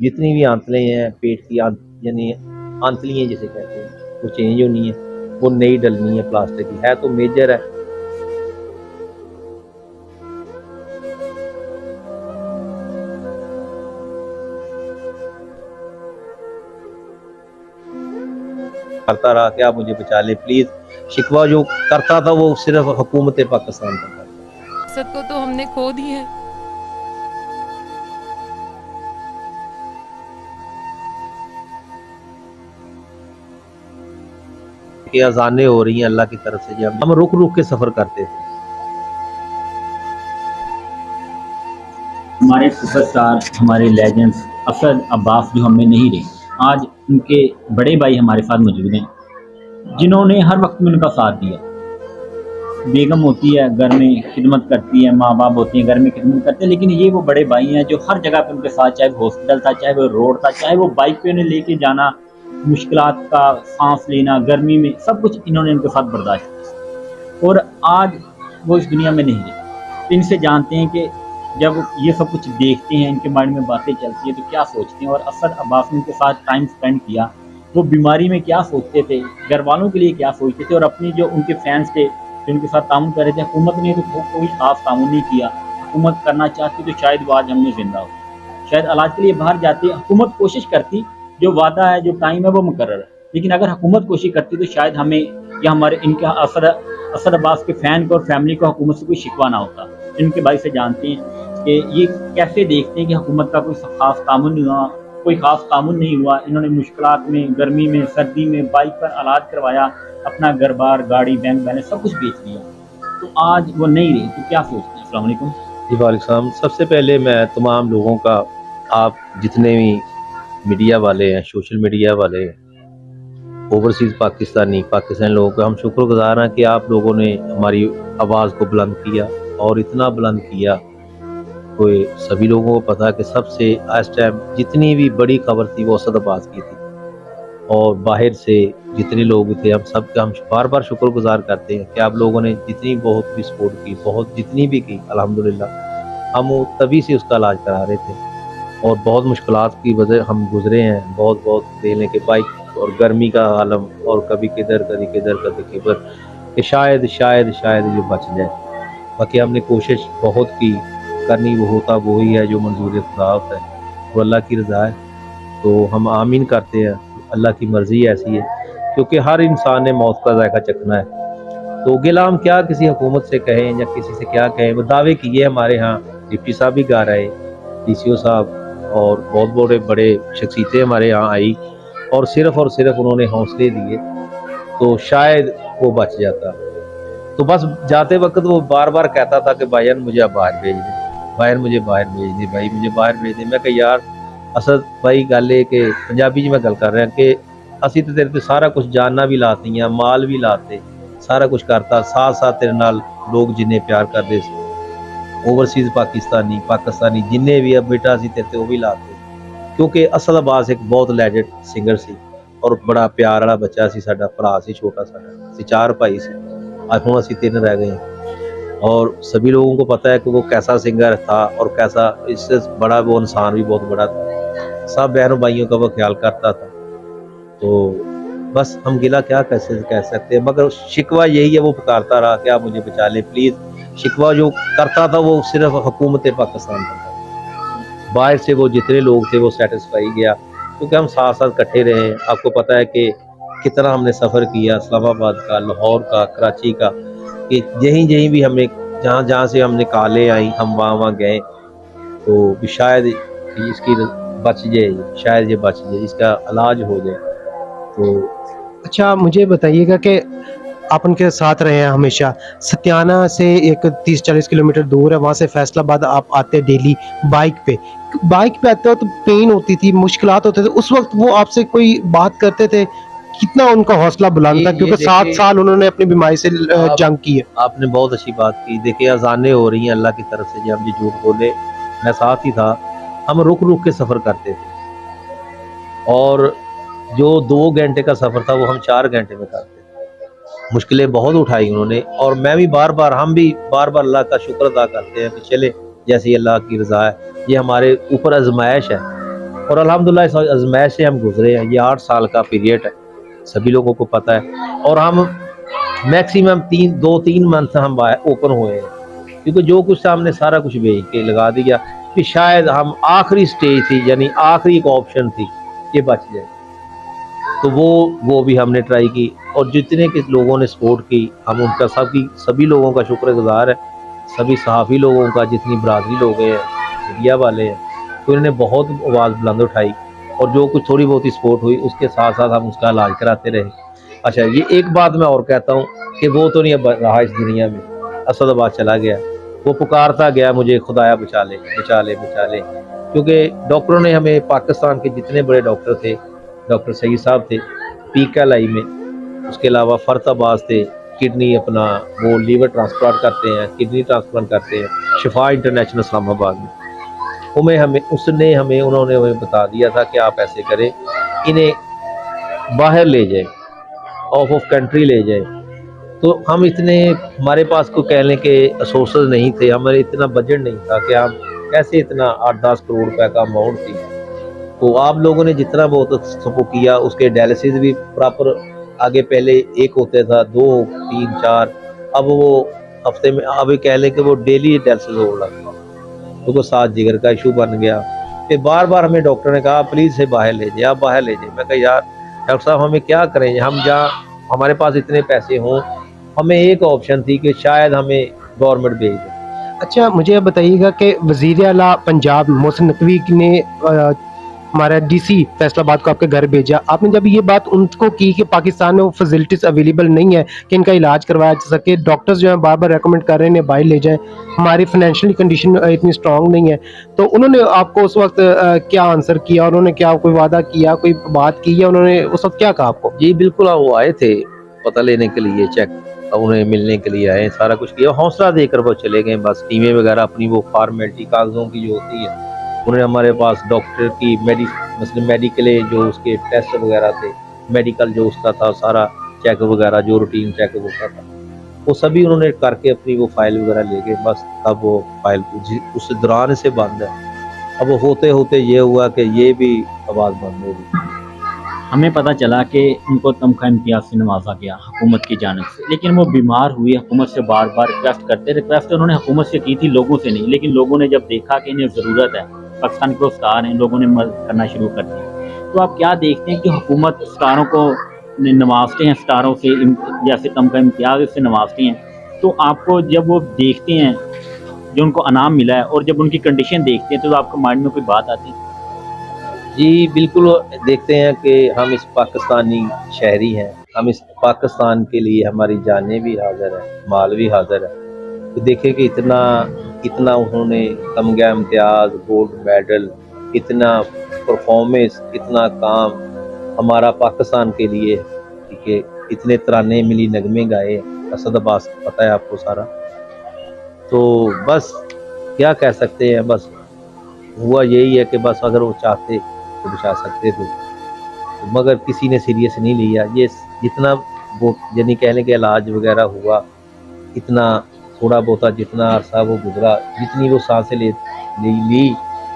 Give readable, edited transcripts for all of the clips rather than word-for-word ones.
जितनी भी आंतलें हैं पेट की यानी आंतलियाँ जिसे कहते हैं वो चेंज होनी है, वो नई डलनी है प्लास्टर की, है तो मेजर है। करता रहा कि आप मुझे बचा लें प्लीज़। शिकवा जो करता था वो सिर्फ हुकूमत पाकिस्तान का था। मकसद को तो हमने खो दी है। कि अजानें हो रही हैं अल्लाह की तरफ से, जब हम रुक रुक के सफ़र करते थे। हमारे सुपरस्टार, हमारे लेजेंड्स असद अब्बास जो हमें नहीं रहे, आज उनके बड़े भाई हमारे साथ मौजूद हैं जिन्होंने हर वक्त में उनका साथ दिया। बेगम होती है घर में खिदमत करती है, माँ बाप होते हैं घर में खिदमत करते हैं, लेकिन ये वो बड़े भाई हैं जो हर जगह पे उनके साथ, चाहे वो हॉस्पिटल था, चाहे वो रोड था, चाहे वो बाइक पे उन्हें लेके जाना, मुश्किलात का सांस लेना, गर्मी में, सब कुछ इन्होंने उनके साथ बर्दाश्त किया। और आज वो इस दुनिया में नहीं रहे। तो इनसे जानते हैं कि जब ये सब कुछ देखते हैं, इनके माइंड में बातें चलती हैं तो क्या सोचते हैं। और असद अब्बास ने उनके साथ टाइम स्पेंड किया, वो बीमारी में क्या सोचते थे, घर वालों के लिए क्या सोचते थे, और अपनी जो उनके फैंस थे जो उनके साथ ताउन कर रहे थे, हुकूमत ने तो कोई खास ताउन नहीं किया। हुकूमत करना चाहती तो शायद वो आज हमने जिंदा हो, शायद इलाज के लिए बाहर जाती, हुकूमत कोशिश करती, जो वादा है जो टाइम है वो मुकर्रर है, लेकिन अगर हुकूमत कोशिश करती तो शायद हमें या हमारे इनका असद अब्बास के फैन को और फैमिली को हुकूमत से कोई शिकवा ना होता। इनके भाई से जानते हैं कि ये कैसे देखते हैं कि हुकूमत का कोई खास तामुन नहीं हुआ, कोई खास तामुन नहीं हुआ। इन्होंने मुश्किलात में, गर्मी में, सर्दी में बाइक पर इलाज करवाया, अपना घर बार, गाड़ी, बैंक बैलेंस सब कुछ बेच दिया। तो आज वो नहीं रहे तो क्या सोचते हैं। अस्सलाम वालेकुम। जी वालेकुम। सबसे पहले मैं तमाम लोगों का, आप जितने भी मीडिया वाले हैं, सोशल मीडिया वाले, ओवरसीज़ पाकिस्तानी लोगों का हम शुक्रगुजार हैं कि आप लोगों ने हमारी आवाज़ को बुलंद किया, और इतना बुलंद किया कोई सभी लोगों को पता है कि सबसे इस टाइम जितनी भी बड़ी खबर थी वो असद अब्बास की थी। और बाहर से जितने लोग थे हम सब का हम बार बार शुक्रगुजार करते हैं कि आप लोगों ने जितनी बहुत भी सपोर्ट की, बहुत जितनी भी की, अल्हम्दुलिल्लाह हम वो तभी से उसका इलाज करा रहे थे। और बहुत मुश्किलात की वजह हम गुजरे हैं, बहुत बहुत देने के बाइक और गर्मी का आलम, और कभी किधर कभी किधर कभी किधर, कि शायद शायद शायद ये बच जाए। बाकी हमने कोशिश बहुत की, करनी वो होता वही है जो मंजूर खुदा होता है, वो अल्लाह की रज़ा है। तो हम आमीन करते हैं, अल्लाह की मर्ज़ी ऐसी है, क्योंकि हर इंसान ने मौत का जायका चखना है। तो गिला हम क्या किसी हुकूमत से कहें या किसी से क्या कहें, वो दावे किए हमारे यहाँ डिप्टी साहब भी गा रहे, DCO साहब और बहुत बड़े बड़े शख्सियतें हमारे यहाँ आई, और सिर्फ उन्होंने हौसले दिए तो शायद वो बच जाता। तो बस जाते वक्त वो बार बार कहता था कि भाईजान मुझे अब बाहर भेज दे, बाहर मुझे बाहर भेज दे, भाई मुझे बाहर भेज दे। मैं कहा यार असद भाई गल है कि पंजाबी जी मैं गल कर रहा कि असी तो तेरे ते सारा कुछ जानना भी लाती, माल भी लाते, सारा कुछ करता, साथ साथ तेरे नाल लोग जिन्हें प्यार करते थे, ओवरसीज़ पाकिस्तानी जिन्हें भी अब बेटा असी तेरे ते वो भी लाते, क्योंकि असद अब्बास एक बहुत लैजेंड सिंगर सी, और बड़ा प्यार वाला बच्चा सी, साडा भरा सी छोटा, साडा असी 4 भाई सी, आज हुण असी 3 रह गए हैं। और सभी लोगों को पता है कि वो कैसा सिंगर था और कैसा, इससे बड़ा वो इंसान भी बहुत बड़ा था, सब बहनों भाइयों का वो ख्याल करता था। तो बस हम गिला क्या कैसे कह सकते हैं, मगर शिकवा यही है, वो पुकारता रहा कि आप मुझे बचा लें प्लीज़। शिकवा जो करता था वो सिर्फ हुकूमत पाकिस्तान का था। बाहर से वो जितने लोग थे वो सेटिस्फाई गया, क्योंकि हम साथ साथ इकट्ठे रहे। आपको पता है कि कितना हमने सफ़र किया, इस्लामाबाद का, लाहौर का, कराची का, कि यहीं भी हमें जहाँ जहाँ से हमने कॉलें आई हम वहाँ गए। तो शायद इसकी बच जाए, शायद ये बच जाए, इसका इलाज हो जाए। तो अच्छा मुझे बताइएगा कि आप उनके साथ रहे हैं हमेशा। सत्याना से एक 30-40 किलोमीटर दूर है, वहाँ से फैसलाबाद आप आते डेली बाइक पे आते हो तो पेन होती थी, मुश्किलात होते थे, उस वक्त वो आपसे कोई बात करते थे? कितना उनका हौसला बुलंद था, क्योंकि 7 साल उन्होंने अपनी बीमारी से जंग की है। आपने बहुत अच्छी बात की। देखिए अजानें हो रही हैं अल्लाह की तरफ से, जब हम झूठ बोले, मैं साथ ही था, हम रुक रुक के सफ़र करते थे, और जो 2 घंटे का सफ़र था वो हम 4 घंटे में करते थे। मुश्किलें बहुत उठाई उन्होंने, और मैं भी हम भी बार बार अल्लाह का शुक्र अदा करते हैं कि चले जैसी अल्लाह की रज़ा है, ये हमारे ऊपर आजमाइश है, اور الحمدللہ اس آزمائش سے ہم گزرے ہیں. یہ 8 سال کا پیریڈ ہے, سبھی لوگوں کو پتہ ہے, اور ہم میکسیمم 2-3 منتھ ہم اوپن ہوئے ہیں, کیونکہ جو کچھ ہم نے سارا کچھ بیچ کے لگا دیا کہ شاید ہم آخری سٹیج تھی, یعنی آخری ایک آپشن تھی کہ بچ جائے, تو وہ بھی ہم نے ٹرائی کی. اور جتنے کے لوگوں نے سپورٹ کی, ہم ان کا سبھی لوگوں کا شکر گزار ہے, سبھی صحافی لوگوں کا, جتنی برادری لوگ ہیں, میڈیا والے ہیں, تو انہوں نے بہت آواز بلند اٹھائی, اور جو کچھ تھوڑی بہت ہی سپورٹ ہوئی اس کے ساتھ ساتھ ہم اس کا علاج کراتے رہے. اچھا, یہ ایک بات میں اور کہتا ہوں کہ وہ تو نہیں اب رہا اس دنیا میں, اسد آباد چلا گیا, وہ پکارتا گیا مجھے, خدایا بچا لے بچا لے بچا لے, کیونکہ ڈاکٹروں نے ہمیں, پاکستان کے جتنے بڑے ڈاکٹر تھے, ڈاکٹر سعید صاحب تھے PKLI میں, اس کے علاوہ فرت عباس تھے, کڈنی اپنا وہ لیور ٹرانسپلانٹ کرتے ہیں, کڈنی ٹرانسپلانٹ کرتے ہیں شفا انٹرنیشنل اسلام آباد میں, انہوں نے ہمیں بتا دیا تھا کہ آپ ایسے کریں, انہیں باہر لے جائیں, آف کنٹری لے جائیں. تو ہم اتنے, ہمارے پاس کو کہہ لیں کہ سورسز نہیں تھے, ہمارے اتنا بجٹ نہیں تھا کہ ہم کیسے اتنا 8-10 کروڑ روپے کا اماؤنٹ تھی. تو آپ لوگوں نے جتنا بہت سپورٹ کیا, اس کے ڈائلسس بھی پراپر, آگے پہلے 1 ہوتے تھا, 2, 3, 4, اب وہ ہفتے میں, ابھی کہہ لیں کہ وہ ڈیلی ڈائلسس ہو رہا تھا, کیونکہ ساتھ جگر کا ایشو بن گیا. پھر بار بار ہمیں ڈاکٹر نے کہا پلیز سے باہر لے جائیں, آپ باہر لے جائیں. میں کہا یار ڈاکٹر صاحب ہمیں کیا کریں, ہم جہاں ہمارے پاس اتنے پیسے ہوں, ہمیں ایک آپشن تھی کہ شاید ہمیں گورنمنٹ بھیج دے. اچھا مجھے یہ بتائیے گا کہ وزیر اعلیٰ پنجاب محسن نقوی نے ہمارا DC فیصل آباد کو آپ کے گھر بھیجا, آپ نے جب یہ بات ان کو کی کہ پاکستان میں وہ فیسلٹیز اویلیبل نہیں ہے کہ ان کا علاج کروایا جا سکے, ڈاکٹرز جو ہیں بار بار ریکمنڈ کر رہے ہیں باہر لے جائیں, ہماری فائنینشیل کنڈیشن اتنی اسٹرانگ نہیں ہے, تو انہوں نے آپ کو اس وقت کیا آنسر کیا, انہوں نے کیا کوئی وعدہ کیا, کوئی بات کی, یا انہوں نے اس وقت کیا کہا آپ کو؟ جی بالکل, وہ آئے تھے پتہ لینے کے لیے, چیک انہیں ملنے کے لیے آئے, سارا کچھ کیا, حوصلہ دے کر وہ چلے گئے. بس ٹیمیں وغیرہ اپنی وہ فارمیلٹی کاغذوں کی جو ہوتی ہے, انہوں نے ہمارے پاس ڈاکٹر کی مثلا میڈیکل جو اس کے ٹیسٹ وغیرہ تھے, میڈیکل جو اس کا تھا سارا چیک وغیرہ, جو روٹین چیک ہوتا تھا, وہ سبھی انہوں نے کر کے اپنی وہ فائل وغیرہ لے گئے. بس اب وہ فائل اس دوران سے بند ہے. اب وہ ہوتے ہوتے یہ ہوا کہ یہ بھی آواز بند ہو گئی. ہمیں پتہ چلا کہ ان کو تمغہ امتیاز سے نوازا گیا حکومت کی جانب سے, لیکن وہ بیمار ہوئی, حکومت سے بار بار ریکویسٹ انہوں نے حکومت سے کی تھی, لوگوں سے نہیں. لیکن لوگوں نے جب دیکھا کہ انہیں ضرورت ہے, پاکستان کے اسٹار ہیں, لوگوں نے مدد کرنا شروع کر دی. تو آپ کیا دیکھتے ہیں کہ حکومت اسٹاروں کو نوازتے ہیں, اسٹاروں سے جیسے تمغہ امتیاز سے نوازتے ہیں, تو آپ کو جب وہ دیکھتے ہیں جو ان کو انعام ملا ہے, اور جب ان کی کنڈیشن دیکھتے ہیں, تو آپ کے مائنڈ میں کوئی بات آتی ہے؟ جی بالکل, دیکھتے ہیں کہ ہم اس پاکستانی شہری ہیں, ہم اس پاکستان کے لیے ہماری جانیں بھی حاضر ہیں, مال بھی حاضر ہے. تو دیکھیں کہ اتنا انہوں نے تمغہ امتیاز, گولڈ میڈل, اتنا پرفارمنس, اتنا کام ہمارا پاکستان کے لیے, ٹھیک ہے, اتنے ترانے ملی, نغمے گائے, اسد عباس پتہ ہے آپ کو سارا. تو بس کیا کہہ سکتے ہیں, بس ہوا یہی ہے کہ بس اگر وہ چاہتے تو بچا سکتے تھے, مگر کسی نے سیریس نہیں لیا. یہ جتنا وہ یعنی کہنے کے علاج وغیرہ ہوا, اتنا تھوڑا بہت جتنا عرصہ وہ گزرا, جتنی وہ سانسیں لی,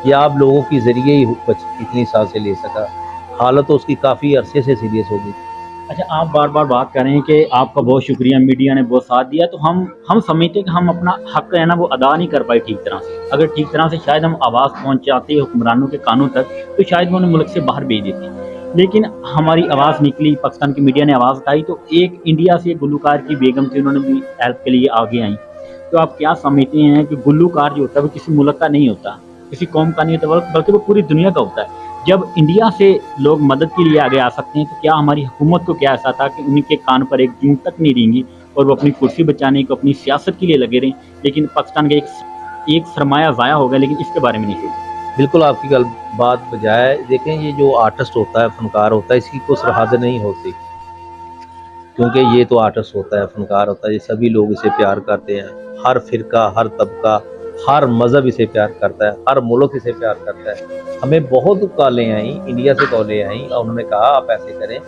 یہ آپ لوگوں کے ذریعے ہی اتنی سانسیں لے سکا. حالت تو اس کی کافی عرصے سے سیریس ہو گئی. اچھا, آپ بار بار بات کر رہے ہیں کہ آپ کا بہت شکریہ, میڈیا نے بہت ساتھ دیا, تو ہم سمجھتے ہیں کہ ہم اپنا حق ہے نا وہ ادا نہیں کر پائے ٹھیک طرح سے. اگر ٹھیک طرح سے شاید ہم آواز پہنچاتے حکمرانوں کے کانوں تک, تو شاید وہ انہیں ملک سے باہر بھیج دیتے. لیکن ہماری آواز نکلی, پاکستان کی میڈیا نے آواز اٹھائی, تو ایک انڈیا سے گلوکار کی بیگم تھی, انہوں نے بھی ہیلپ کے لیے آگے آئیں. تو آپ کیا سمجھتے ہیں کہ گلوکار جو ہوتا ہے وہ کسی ملک کا نہیں ہوتا, کسی قوم کا نہیں ہوتا, بلکہ وہ پوری دنیا کا ہوتا ہے. جب انڈیا سے لوگ مدد کے لیے آگے آ سکتے ہیں, تو کیا ہماری حکومت کو کیا ایسا تھا کہ ان کے کان پر ایک جون تک نہیں رہیں گی, اور وہ اپنی کرسی بچانے کو, اپنی سیاست کے لیے لگے رہیں, لیکن پاکستان کا ایک سرمایہ ضائع ہوگا, لیکن اس کے بارے میں نہیں سوچا. بالکل آپ کی بات بجائے, دیکھیں یہ جو آرٹسٹ ہوتا ہے, فنکار ہوتا ہے, اس کی کوئی سرحد نہیں ہوتی, کیونکہ یہ تو آرٹسٹ ہوتا ہے, فنکار ہوتا ہے, یہ سبھی لوگ اسے پیار کرتے ہیں. ہر فرقہ, ہر طبقہ, ہر مذہب اسے پیار کرتا ہے, ہر ملک اسے پیار کرتا ہے. ہمیں بہت کالیں آئیں, انڈیا سے کالیں آئیں, اور انہوں نے کہا آپ ایسے کریں,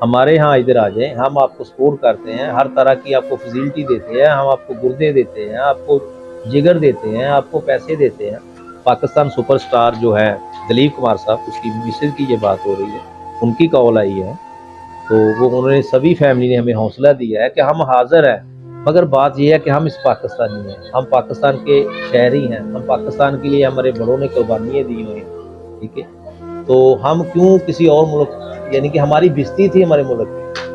ہمارے ہاں ادھر آ جائیں, ہم آپ کو سپورٹ کرتے ہیں, ہر طرح کی آپ کو فیسلٹی دیتے ہیں, ہم آپ کو گردے دیتے ہیں, آپ کو جگر دیتے ہیں, آپ کو پیسے دیتے ہیں. پاکستان سپر سٹار جو ہے दलीप कुमार साहब, उसकी मिसेज की ये बात हो रही है, उनकी कॉल आई है, तो वो उन्होंने सभी फैमिली ने हमें हौसला दिया है कि हम हाजिर हैं, मगर बात यह है कि हम इस पाकिस्तानी हैं, हम पाकिस्तान के शहरी हैं, हम पाकिस्तान के लिए हमारे बड़ों ने कुर्बानियाँ दी हुई हैं, ठीक है, तो हम क्यों किसी और मुल्क, यानी कि हमारी बिस्ती थी हमारे मुल्क की,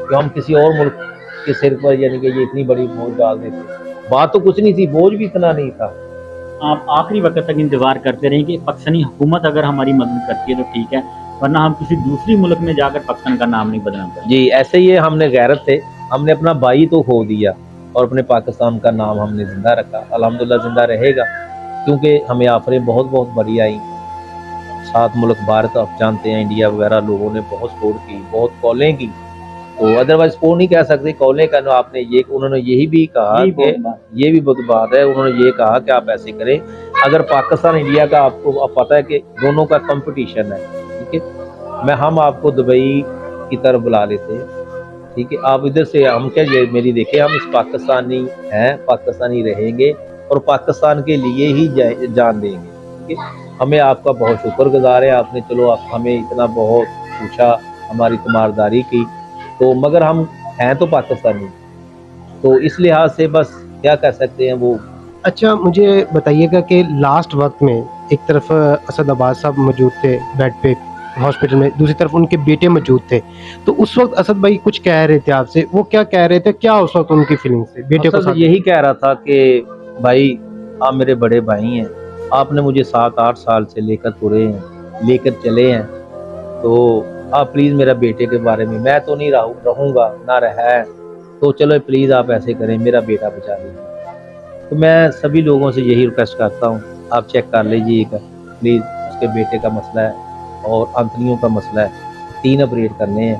तो हम किसी और मुल्क के सिर पर यानी कि ये इतनी बड़ी बोझ डाल देते। बात तो कुछ नहीं थी, बोझ भी इतना नहीं था। आप आखिरी वक्त तक इंतज़ार करते रहें कि पाकिस्तानी हुकूमत अगर हमारी मदद करती है तो ठीक है, वरना हम किसी दूसरी मुल्क में जाकर पाकिस्तान का नाम नहीं बदनाम करें। जी ऐसे ही हमने गैरत थे, हमने अपना भाई तो खो दिया और अपने पाकिस्तान का नाम हमने जिंदा रखा, अल्हम्दुलिल्लाह जिंदा रहेगा, क्योंकि हमें ऑफरें बहुत बहुत बड़ी आई। 7 मुल्क भारत आप जानते हैं, इंडिया वगैरह लोगों ने बहुत सपोर्ट की, बहुत कॉलें की, तो अदरवाइज सपोर्ट नहीं कह सकते, कॉलें का आपने ये, उन्होंने यही भी कहा यही कि बहुत बात ये भी बहुत बात है, उन्होंने ये कहा कि आप ऐसे करें, अगर पाकिस्तान इंडिया का आपको अब पता है कि दोनों का कंपटीशन है, ठीक है, हम आपको दुबई की तरफ बुला लेते हैं, ठीक है, आप इधर से, हम क्या ये मेरी देखें, हम इस पाकिस्तानी हैं, पाकिस्तानी रहेंगे और पाकिस्तान के लिए ही जान देंगे, ठीक है। हमें आपका बहुत शुक्रगुजार है, आपने चलो आप हमें इतना बहुत पूछा, हमारी तीमारदारी की, तो मगर हम हैं तो पाकिस्तानी, तो इस लिहाज से बस क्या कर सकते हैं वो। अच्छा मुझे बताइएगा कि लास्ट वक्त में एक तरफ असद अब्बास साहब मौजूद थे बेड पे हॉस्पिटल में, दूसरी तरफ उनके बेटे मौजूद थे, तो उस वक्त असद भाई कुछ कह रहे थे आपसे, वो क्या कह रहे थे, क्या उस वक्त उनकी फीलिंग्स थी बेटे को असद साथ? यही कह रहा था कि भाई आप मेरे बड़े भाई हैं, आपने मुझे 7-8 साल से लेकर तुरे हैं, लेकर चले हैं, तो आप प्लीज़ मेरा बेटे के बारे में, मैं तो नहीं रहूँगा ना रहा है, तो चलो प्लीज़ आप ऐसे करें, मेरा बेटा बचा लीजिए। तो मैं सभी लोगों से यही रिक्वेस्ट करता हूँ, आप चेक कर लीजिएगा प्लीज़, उसके बेटे का मसला है और आंतड़ियों का मसला है, 3 ऑपरेट करने हैं,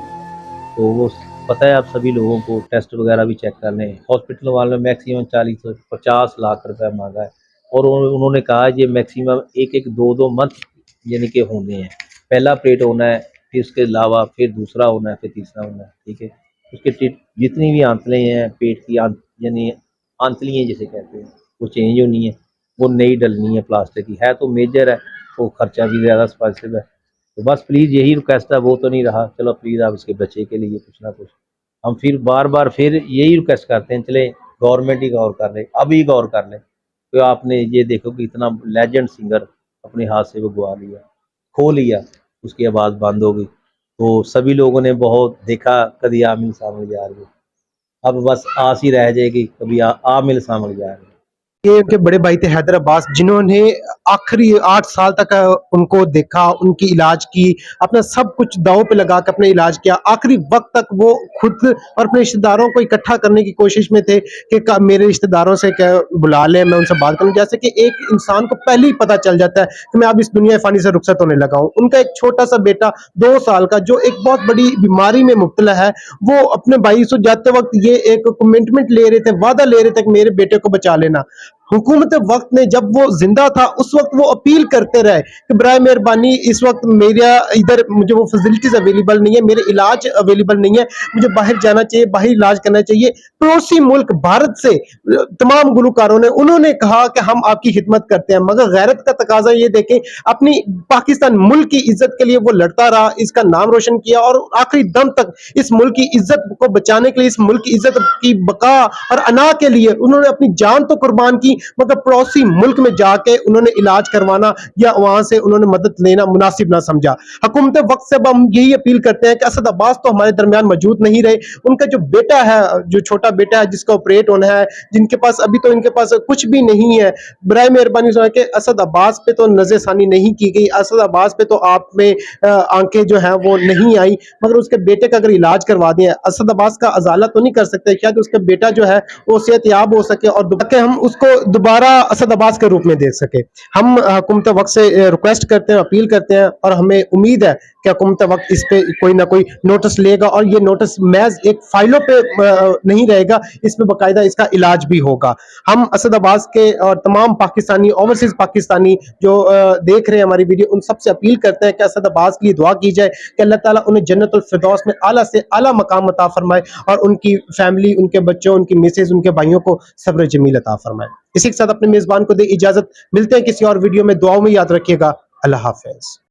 तो वो पता है आप सभी लोगों को, टेस्ट वगैरह भी चेक करने हैं। हॉस्पिटल वालों ने मैक्सिमम 40 से 50 लाख रुपए मांगा है और उन्होंने कहा ये मैक्सिमम 1-1, 2-2 मंथ यानी कि होने हैं, पहला ऑपरेट होना है, फिर उसके अलावा फिर दूसरा होना है, फिर तीसरा होना है, ठीक है। उसके जितनी भी आंतलें हैं पेट की यानी आंतलियाँ जिसे कहते हैं, वो चेंज होनी है, वो नई डलनी है, प्लास्टिक की है तो मेजर है, वो खर्चा भी ज़्यादा एक्सपेंसिव है, तो बस प्लीज़ यही रिक्वेस्ट है, वो तो नहीं रहा, चलो प्लीज़ आप इसके बच्चे के लिए कुछ ना कुछ, हम फिर बार बार फिर यही रिक्वेस्ट करते हैं, चले गवर्नमेंट ही गौर कर ले, अभी गौर कर ले, तो आपने ये देखो कि इतना लेजेंड सिंगर अपने हाथ से वो गवा लिया, खो लिया, उसकी आवाज़ बंद हो गई, तो सभी लोगों ने बहुत देखा, कभी आमिल सामने जा रही है, अब बस आस ही रह जाएगी कभी आमिल सामने जा रही है। ये उनके बड़े भाई थे हैदर अब्बास, जिन्होंने आखिरी 8 साल तक उनको देखा, उनकी इलाज की, अपना सब कुछ दांव पे लगा के अपने इलाज किया, आखिरी वक्त तक वो खुद और अपने रिश्तेदारों को इकट्ठा करने की कोशिश में थे कि मेरे रिश्तेदारों से क्या बुला लें, मैं उनसे बात करूं, जैसे कि एक इंसान को पहले ही पता चल जाता है कि मैं अब इस दुनिया फानी से रुखसत होने लगा हूं। उनका एक छोटा सा बेटा 2 साल का जो एक बहुत बड़ी बीमारी में मुब्तला है, वो अपने भाई से जाते वक्त ये एक कमिटमेंट ले रहे थे, वादा ले रहे थे कि मेरे बेटे को बचा लेना। हुकूमत वक्त ने जब वो जिंदा था उस वक्त वो अपील करते रहे कि बराए मेहरबानी इस वक्त मेरा इधर मुझे वो फैसिलिटीज अवेलेबल नहीं है, मेरे इलाज अवेलेबल नहीं है, मुझे बाहर जाना चाहिए, बाहर इलाज करना चाहिए। पड़ोसी मुल्क भारत से तमाम गुलकारों ने उन्होंने कहा कि हम आपकी खिदमत करते हैं, मगर गैरत का तकाजा ये देखें, अपनी पाकिस्तान मुल्क की इज्जत के लिए वो लड़ता रहा, इसका नाम रोशन किया और आखिरी दम तक इस मुल्क की इज्जत को बचाने के लिए, इस मुल्क की इज्जत की बका और अना के लिए उन्होंने अपनी जान तो कुर्बान की, मगर पड़ोसी मुल्क में जाके उन्होंने इलाज करवाना या वहां से उन्होंने मदद लेना मुनासिब ना समझा। हुकूमत वक्त से अब हम यही अपील करते हैं कि असद अब्बास तो हमारे दरमियान मौजूद नहीं रहे, उनका जो बेटा है, जो छोटा बेटा है जिसका ऑपरेट होना है, जिनके पास अभी तो इनके पास कुछ भी नहीं है, बराए मेहरबानी के असद अब्बास पे तो नजरसानी नहीं की गई, असद अब्बास पे तो आप में आंखें जो है वो नहीं आई, मगर उसके बेटे का अगर इलाज करवा दिया, असद अब्बास का अजाला तो नहीं कर सकते, शायद उसका बेटा जो है वो सेहतयाब हो सके और हम उसको दोबारा असद अब्बास के रूप में देख सके। हम हुकूमत वक्त से रिक्वेस्ट करते हैं, अपील करते हैं और हमें उम्मीद है कि हुकूमत वक्त इस पे कोई ना कोई नोटिस लेगा और ये नोटिस महज एक फाइलों पे नहीं रहेगा, इसमें बाकायदा इसका इलाज भी होगा। हम असद अब्बास के और तमाम पाकिस्तानी, ओवरसीज पाकिस्तानी जो देख रहे हैं हमारी वीडियो, उन सबसे अपील करते हैं कि असद अब्बास के लिए दुआ की जाए कि अल्लाह ताला उन्हें जन्नतुल फिरदौस में आला से आला मकाम अता फरमाए और उनकी फैमिली, उनके बच्चों, उनकी मिसेज, उनके भाइयों को सब्र जमील अता फरमाए। इसी के साथ अपने मेजबान को दे इजाजत, मिलते हैं किसी और वीडियो में, दुआओं में याद रखिएगा। اللہ حافظ.